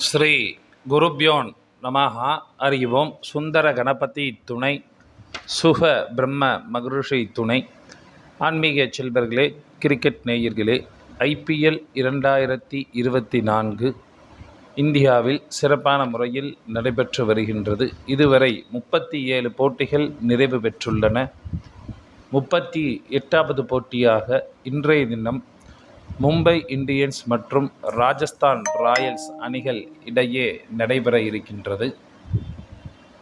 ஸ்ரீ குருப்யோன் நமஹ. அறிவோம். சுந்தர கணபதி துணை, சுக பிரம்ம மகரிஷி துணை. ஆன்மீக செல்வர்களே, கிரிக்கெட் நேயர்களே, IPL 2024 இந்தியாவில் சிறப்பான முறையில் நடைபெற்று வருகின்றது. இதுவரை 37 போட்டிகள் நிறைவு பெற்றுள்ளன. 38வது போட்டியாக இன்றைய தினம் மும்பை இந்தியன்ஸ் மற்றும் ராஜஸ்தான் ராயல்ஸ் அணிகள் இடையே நடைபெற இருக்கின்றது.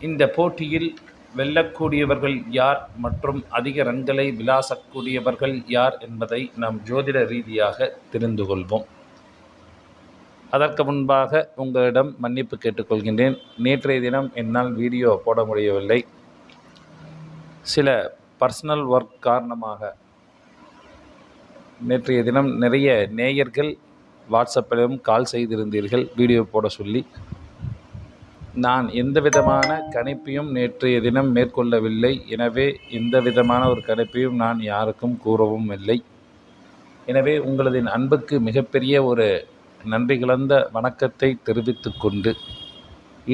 இந்த போட்டியில் வெல்லக்கூடியவர்கள் யார் மற்றும் அதிக ரன்களை விளாசக்கூடியவர்கள் யார் என்பதை நாம் ஜோதிட ரீதியாக தெரிந்து கொள்வோம். அதற்கு முன்பாக உங்களிடம் மன்னிப்பு கேட்டுக்கொள்கின்றேன். நேற்றைய தினம் என்னால் வீடியோ போட முடியவில்லை. சில பர்சனல் ஒர்க் காரணமாக நேற்றைய தினம் நிறைய நேயர்கள் வாட்ஸ்அப்பிலும் கால் செய்திருந்தீர்கள் வீடியோ போட சொல்லி. நான் எந்த விதமான கணிப்பையும் நேற்றைய தினம் மேற்கொள்ளவில்லை. எனவே எந்த விதமான ஒரு கணிப்பையும் நான் யாருக்கும் கூறவும் இல்லை. எனவே உங்களது அன்புக்கு மிகப்பெரிய ஒரு நன்றி கலந்த வணக்கத்தை தெரிவித்து கொண்டு,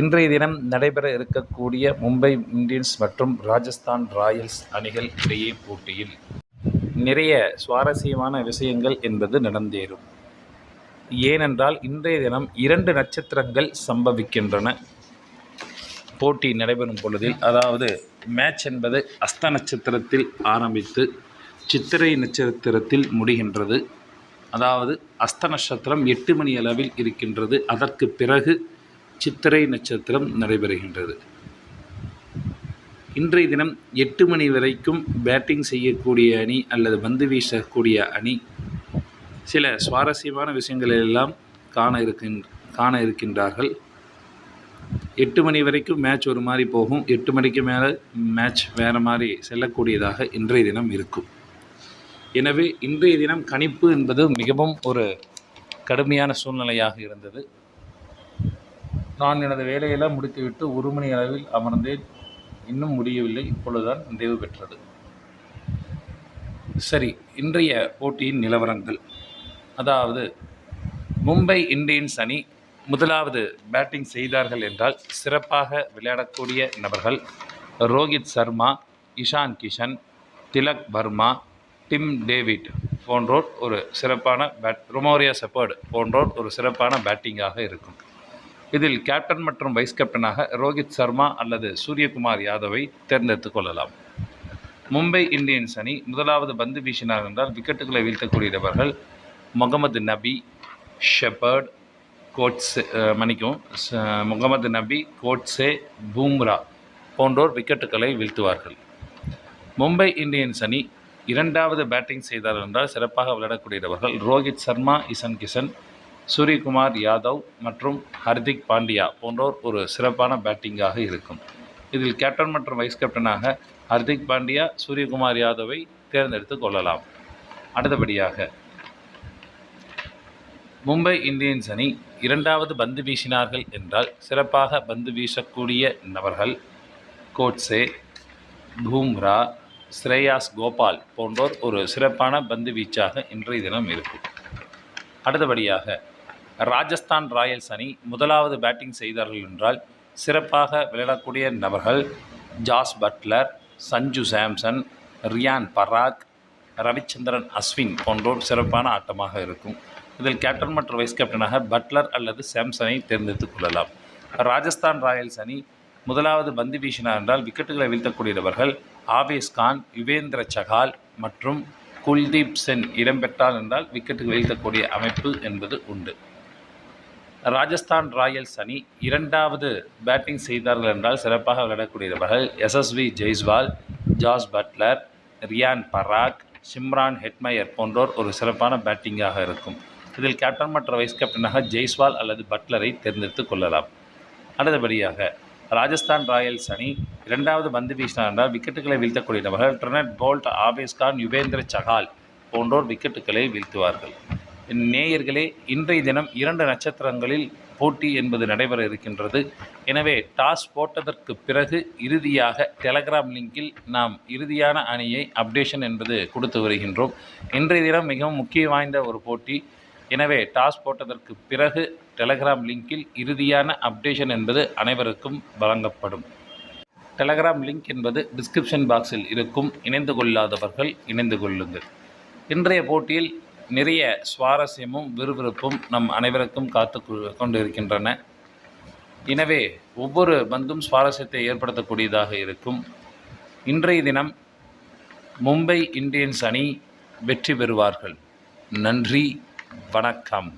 இன்றைய தினம் நடைபெற இருக்கக்கூடிய மும்பை இந்தியன்ஸ் மற்றும் ராஜஸ்தான் ராயல்ஸ் அணிகள் இடையே போட்டியில் நிறைய சுவாரஸ்யமான விஷயங்கள் என்பது நடந்தேறும். ஏனென்றால் இன்றைய தினம் 2 நட்சத்திரங்கள் சம்பவிக்கின்றன போட்டி நடைபெறும் பொழுதில். அதாவது மேட்ச் என்பது அஸ்த நட்சத்திரத்தில் ஆரம்பித்து சித்திரை நட்சத்திரத்தில் முடிகின்றது. அதாவது அஸ்த நட்சத்திரம் 8 மணி அளவில் இருக்கின்றது. அதற்கு பிறகு சித்திரை நட்சத்திரம் நடைபெறுகின்றது. இன்றைய தினம் 8 மணி வரைக்கும் பேட்டிங் செய்யக்கூடிய அணி அல்லது பந்து வீசக்கூடிய அணி சில சுவாரஸ்யமான விஷயங்களை எல்லாம் காண இருக்கின்றார்கள். 8 மணி வரைக்கும் மேட்ச் ஒரு மாதிரி போகும். 8 மணிக்கு மேலே மேட்ச் வேறு மாதிரி செல்லக்கூடியதாக இன்றைய தினம் இருக்கும். எனவே இன்றைய தினம் கணிப்பு என்பது மிகவும் ஒரு கடுமையான சூழ்நிலையாக இருந்தது. நான் எனது வேலையெல்லாம் முடித்துவிட்டு 1 மணி அளவில் அமர்ந்தேன். இன்னும் முடியவில்லை. இப்பொழுதுதான் நிறைவு பெற்றது. சரி, இன்றைய போட்டியின் நிலவரங்கள். அதாவது மும்பை இந்தியன்ஸ் அணி முதலாவது பேட்டிங் செய்தார்கள் என்றால் சிறப்பாக விளையாடக்கூடிய நபர்கள் ரோஹித் சர்மா, இஷான் கிஷன், திலக் வர்மா, டிம் டேவிட் போன்றோர் ஒரு சிறப்பான ரொமோரியா செப்பர்ட் போன்றோர் ஒரு சிறப்பான பேட்டிங்காக இருக்கும். இதில் கேப்டன் மற்றும் வைஸ் கேப்டனாக ரோஹித் சர்மா அல்லது சூரியகுமார் யாதவை தேர்ந்தெடுத்துக் கொள்ளலாம். மும்பை இந்தியன்ஸ் அணி முதலாவது பந்து வீசினார் என்றால் விக்கெட்டுகளை வீழ்த்தக்கூடியவர்கள் முகமது நபி, ஷெப்பர்ட், முகமது நபி, கோட்ஸே, பூம்ரா போன்றோர் விக்கெட்டுகளை வீழ்த்துவார்கள். மும்பை இந்தியன்ஸ் அணி இரண்டாவது பேட்டிங் செய்தார் என்றால் சிறப்பாக விளையாடக்கூடியவர்கள் ரோஹித் சர்மா, இஷான் கிஷன், சூரியகுமார் யாதவ் மற்றும் ஹர்திக் பாண்டியா போன்றோர் ஒரு சிறப்பான பேட்டிங்காக இருக்கும். இதில் கேப்டன் மற்றும் வைஸ் கேப்டனாக ஹர்திக் பாண்டியா, சூரியகுமார் யாதவை தேர்ந்தெடுத்து கொள்ளலாம். அடுத்தபடியாக மும்பை இந்தியன்ஸ் அணி இரண்டாவது பந்து வீசினார்கள் என்றால் சிறப்பாக பந்து வீசக்கூடிய நபர்கள் கோட்ஸே, பூம்ரா, ஸ்ரேயாஸ் கோபால் போன்றோர் ஒரு சிறப்பான பந்து வீச்சாக இன்றைய தினம் இருக்கும். அடுத்தபடியாக ராஜஸ்தான் ராயல்ஸ் அணி முதலாவது பேட்டிங் செய்தார்கள் என்றால் சிறப்பாக விளையாடக்கூடிய நபர்கள் ஜாஸ் பட்லர், சஞ்சு சாம்சன், ரியான் பராக், ரவிச்சந்திரன் அஸ்வின் போன்றோர் சிறப்பான ஆட்டமாக இருக்கும். இதில் கேப்டன் மற்றும் வைஸ் கேப்டனாக பட்லர் அல்லது சாம்சனை தேர்ந்தெடுத்துக் கொள்ளலாம். ராஜஸ்தான் ராயல்ஸ் அணி முதலாவது பந்து வீசினார் என்றால் விக்கெட்டுகளை வீழ்த்தக்கூடியவர்கள் ஆவேஸ் கான், யுவேந்திர சகால் மற்றும் குல்தீப் சென் இடம்பெற்றால் என்றால் விக்கெட்டுகள் வீழ்த்தக்கூடிய அமைப்பு என்பது உண்டு. ராஜஸ்தான் ராயல்ஸ் அணி இரண்டாவது பேட்டிங் செய்தார்கள் என்றால் சிறப்பாக விளையாடக்கூடியவர்கள் SSV Jaiswal, Jos Buttler, Riyan Parag, Shimron Hetmyer போன்றோர் ஒரு சிறப்பான பேட்டிங்காக இருக்கும். இதில் கேப்டன் மற்றும் வைஸ் கேப்டனாக ஜெய்ஸ்வால் அல்லது பட்லரை தேர்ந்தெடுத்துக் கொள்ளலாம். அடுத்தபடியாக ராஜஸ்தான் ராயல்ஸ் அணி இரண்டாவது பந்து வீசினார் என்றால் விக்கெட்டுகளை வீழ்த்தக்கூடியவர்கள் ட்ரெனட் போல்ட், ஆவேஸ் கான், யுவேந்திர சகால் போன்றோர் விக்கெட்டுகளை வீழ்த்துவார்கள். நேயர்களே, இன்றைய தினம் 2 நட்சத்திரங்களில் போட்டி என்பது நடைபெற இருக்கின்றது. எனவே டாஸ் போட்டதற்கு பிறகு இறுதியாக டெலகிராம் லிங்கில் நாம் இறுதியான அணியை அப்டேஷன் என்பது கொடுத்து வருகின்றோம். இன்றைய தினம் மிகவும் முக்கிய வாய்ந்த ஒரு போட்டி. எனவே டாஸ் போட்டதற்கு பிறகு டெலகிராம் லிங்கில் இறுதியான அப்டேஷன் என்பது அனைவருக்கும் வழங்கப்படும். டெலகிராம் லிங்க் என்பது டிஸ்கிரிப்ஷன் பாக்ஸில் இருக்கும். இணைந்து கொள்ளாதவர்கள் இணைந்து கொள்ளுங்கள். இன்றைய போட்டியில் நிறைய சுவாரஸ்யமும் விறுவிறுப்பும் நம் அனைவருக்கும் காத்து கொண்டு இருக்கின்றன. எனவே ஒவ்வொரு பந்தும் சுவாரஸ்யத்தை ஏற்படுத்தக்கூடியதாக இருக்கும். இன்றைய தினம் மும்பை இந்தியன்ஸ் அணி வெற்றி பெறுவார்கள். நன்றி, வணக்கம்.